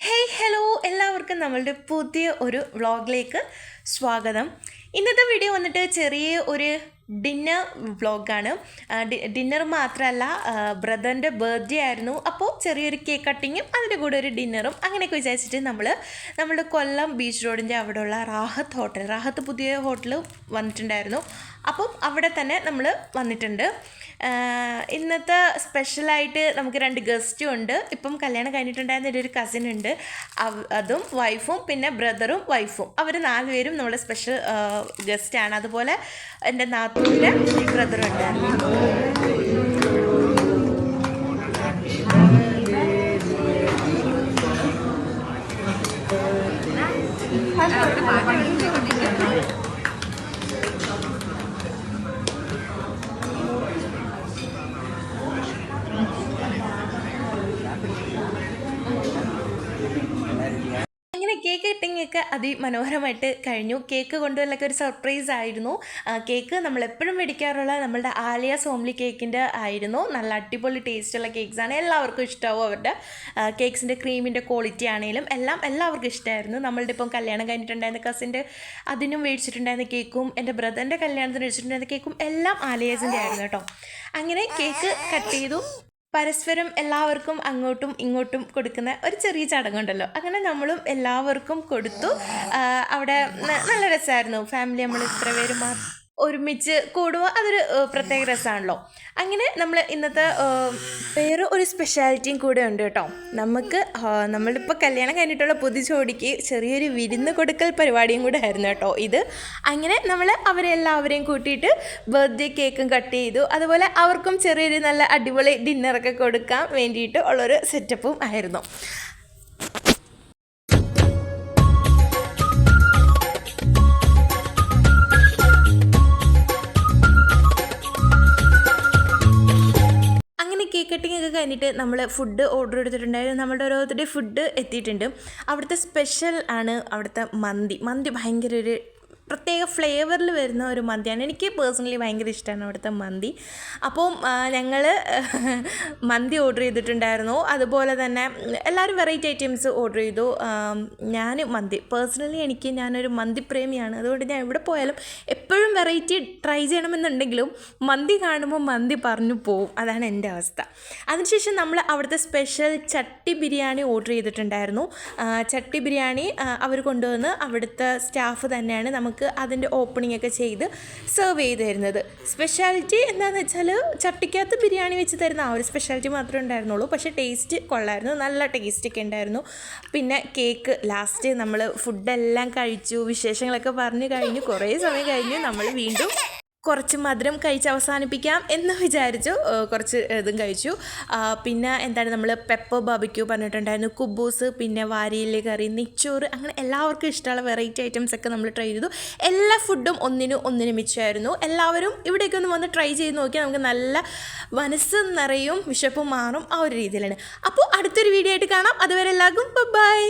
Hey hello എല്ലാവർക്കും നമ്മളുടെ പുതിയ ഒരു വ്ളോഗിലേക്ക് സ്വാഗതം. ഇന്നത്തെ വീഡിയോ വന്നിട്ട് ചെറിയ ഒരു ഡിന്നർ വ്ളോഗാണ്. ഡിന്നർ മാത്രമല്ല, ബ്രദറിൻ്റെ ബർത്ത്ഡേ ആയിരുന്നു. അപ്പോൾ ചെറിയൊരു കേക്ക് കട്ടിങ്ങും അതിൻ്റെ കൂടെ ഒരു ഡിന്നറും അങ്ങനെയൊക്കെ വിചാരിച്ചിട്ട് നമ്മുടെ കൊല്ലം ബീച്ച് റോഡിൻ്റെ അവിടെയുള്ള റാഹത്ത് പുതിയ ഹോട്ടൽ വന്നിട്ടുണ്ടായിരുന്നു. അപ്പം അവിടെ തന്നെ നമ്മൾ വന്നിട്ടുണ്ട്. ഇന്നത്തെ സ്പെഷ്യലായിട്ട് നമുക്ക് 2 ഗസ്റ്റും ഉണ്ട്. ഇപ്പം കല്യാണം കഴിഞ്ഞിട്ടുണ്ടായിരുന്ന ഒരു കസിൻ ഉണ്ട്, അതും വൈഫും പിന്നെ ബ്രദറും വൈഫും, അവർ 4 പേരും നമ്മുടെ സ്പെഷ്യൽ ഗസ്റ്റാണ്. അതുപോലെ എൻ്റെ നാത്തൂൻ്റെ ബ്രദറും ഉണ്ടായിരുന്നു. കേക്ക് കട്ടിങ്ങൊക്കെ അതിമനോഹരമായിട്ട് കഴിഞ്ഞു. കേക്ക് കൊണ്ടുവരലൊക്കെ ഒരു സർപ്രൈസ് ആയിരുന്നു. കേക്ക് നമ്മളെപ്പോഴും മേടിക്കാറുള്ള നമ്മളുടെ ആലിയാസ് ഹോംലി കേക്കിൻ്റെ ആയിരുന്നു. നല്ല അടിപൊളി ടേസ്റ്റുള്ള കേക്ക്സാണ്. എല്ലാവർക്കും ഇഷ്ടമാവും. അവരുടെ കേക്ക്സിൻ്റെ ക്രീമിൻ്റെ ക്വാളിറ്റി ആണെങ്കിലും എല്ലാവർക്കും ഇഷ്ടമായിരുന്നു. നമ്മളുടെ ഇപ്പം കല്യാണം കഴിഞ്ഞിട്ടുണ്ടായിരുന്ന കസിൻ്റെ അതിനും മേടിച്ചിട്ടുണ്ടായിരുന്ന കേക്കും എൻ്റെ ബ്രദറിൻ്റെ കല്യാണത്തിന് മേടിച്ചിട്ടുണ്ടായിരുന്ന കേക്കും എല്ലാം ആലിയാസിൻ്റെ ആയിരുന്നു കേട്ടോ. അങ്ങനെ കേക്ക് കട്ട് ചെയ്തു. പരസ്പരം എല്ലാവർക്കും അങ്ങോട്ടും ഇങ്ങോട്ടും കൊടുക്കുന്ന ഒരു ചെറിയ ചടങ്ങുണ്ടല്ലോ, അങ്ങനെ നമ്മളും എല്ലാവർക്കും കൊടുത്തു. അവിടെ നല്ല രസമായിരുന്നു. ഫാമിലി നമ്മൾ ഇത്ര പേര് ഒരുമിച്ച് കൂടുമ്പോൾ അതൊരു പ്രത്യേക രസമാണല്ലോ. അങ്ങനെ നമ്മൾ ഇന്നത്തെ വേറെ ഒരു സ്പെഷ്യാലിറ്റിയും കൂടെ ഉണ്ട് കേട്ടോ. നമ്മളിപ്പോൾ കല്യാണം കഴിഞ്ഞിട്ടുള്ള പുതിയ ജോഡിക്ക് ചെറിയൊരു വിരുന്ന് കൊടുക്കൽ പരിപാടിയും കൂടെ ആയിരുന്നു കേട്ടോ ഇത്. അങ്ങനെ നമ്മൾ അവരെല്ലാവരെയും കൂട്ടിയിട്ട് ബർത്ത്ഡേ കേക്കും കട്ട് ചെയ്തു. അതുപോലെ അവർക്കും ചെറിയൊരു നല്ല അടിപൊളി ഡിന്നറൊക്കെ കൊടുക്കാൻ വേണ്ടിയിട്ട് ഉള്ളൊരു സെറ്റപ്പും ആയിരുന്നു. കേക്ക് കട്ടിങ് ഒക്കെ കഴിഞ്ഞിട്ട് നമ്മൾ ഫുഡ് ഓർഡർ എടുത്തിട്ടുണ്ടായിരുന്നു. നമ്മുടെ ഓരോരുത്തരുടെ ഫുഡ് എത്തിയിട്ടുണ്ട്. അവിടുത്തെ സ്പെഷ്യൽ ആണ് അവിടുത്തെ മന്തി ഭയങ്കര ഒരു പ്രത്യേക ഫ്ലേവറിൽ വരുന്ന ഒരു മന്തിയാണ്. എനിക്ക് പേഴ്സണലി ഭയങ്കര ഇഷ്ടമാണ് അവിടുത്തെ മന്തി. അപ്പം ഞങ്ങൾ മന്തി ഓർഡർ ചെയ്തിട്ടുണ്ടായിരുന്നു. അതുപോലെ തന്നെ എല്ലാവരും വെറൈറ്റി ഐറ്റംസ് ഓർഡർ ചെയ്തു. ഞാൻ മന്തി പേഴ്സണലി ഞാനൊരു മന്തി പ്രേമിയാണ്. അതുകൊണ്ട് ഞാൻ എവിടെ പോയാലും എപ്പോഴും വെറൈറ്റി ട്രൈ ചെയ്യണമെന്നുണ്ടെങ്കിലും മന്തി കാണുമ്പോൾ മന്തി പറഞ്ഞു പോവും. അതാണ് എൻ്റെ അവസ്ഥ. അതിനുശേഷം നമ്മൾ അവിടുത്തെ സ്പെഷ്യൽ ചട്ടി ബിരിയാണി ഓർഡർ ചെയ്തിട്ടുണ്ടായിരുന്നു. ചട്ടി ബിരിയാണി അവർ കൊണ്ടുവന്ന് അവിടുത്തെ സ്റ്റാഫ് തന്നെയാണ് നമുക്ക് അതിൻ്റെ ഓപ്പണിംഗ് ഒക്കെ ചെയ്ത് സെർവ് ചെയ്ത് തരുന്നത്. സ്പെഷ്യാലിറ്റി എന്താണെന്ന് വെച്ചാൽ ചട്ടിക്കകത്ത് ബിരിയാണി വെച്ച് തരുന്ന ആ ഒരു സ്പെഷ്യാലിറ്റി മാത്രമേ ഉണ്ടായിരുന്നുള്ളൂ. പക്ഷേ ടേസ്റ്റ് കൊള്ളായിരുന്നു, നല്ല ടേസ്റ്റൊക്കെ ഉണ്ടായിരുന്നു. പിന്നെ കേക്ക് ലാസ്റ്റ് നമ്മൾ ഫുഡെല്ലാം കഴിച്ചു, വിശേഷങ്ങളൊക്കെ പറഞ്ഞു കഴിഞ്ഞു. കുറേ സമയം കഴിഞ്ഞു നമ്മൾ വീണ്ടും കുറച്ച് മധുരം കഴിച്ച് അവസാനിപ്പിക്കാം എന്ന് വിചാരിച്ചു. കുറച്ച് ഇതും കഴിച്ചു. പിന്നെ എന്താണ് നമ്മൾ പെപ്പർ ബാർബിക്യൂ പറഞ്ഞിട്ടുണ്ടായിരുന്നു, കുബൂസ്, പിന്നെ വാരിയില കറി, നെയ്ച്ചോറ്, അങ്ങനെ എല്ലാവർക്കും ഇഷ്ടമുള്ള വെറൈറ്റി ഐറ്റംസൊക്കെ നമ്മൾ ട്രൈ ചെയ്തു. എല്ലാ ഫുഡും ഒന്നിനും മിച്ചമായിരുന്നു. എല്ലാവരും ഇവിടേക്ക് ഒന്ന് വന്ന് ട്രൈ ചെയ്ത് നോക്കിയാൽ നമുക്ക് നല്ല മനസ്സ് നിറയും, വിശപ്പ് മാറും, ആ ഒരു രീതിയിലാണ്. അപ്പോൾ അടുത്തൊരു വീഡിയോ ആയിട്ട് കാണാം. അതുവരെ എല്ലാവർക്കും ബൈ.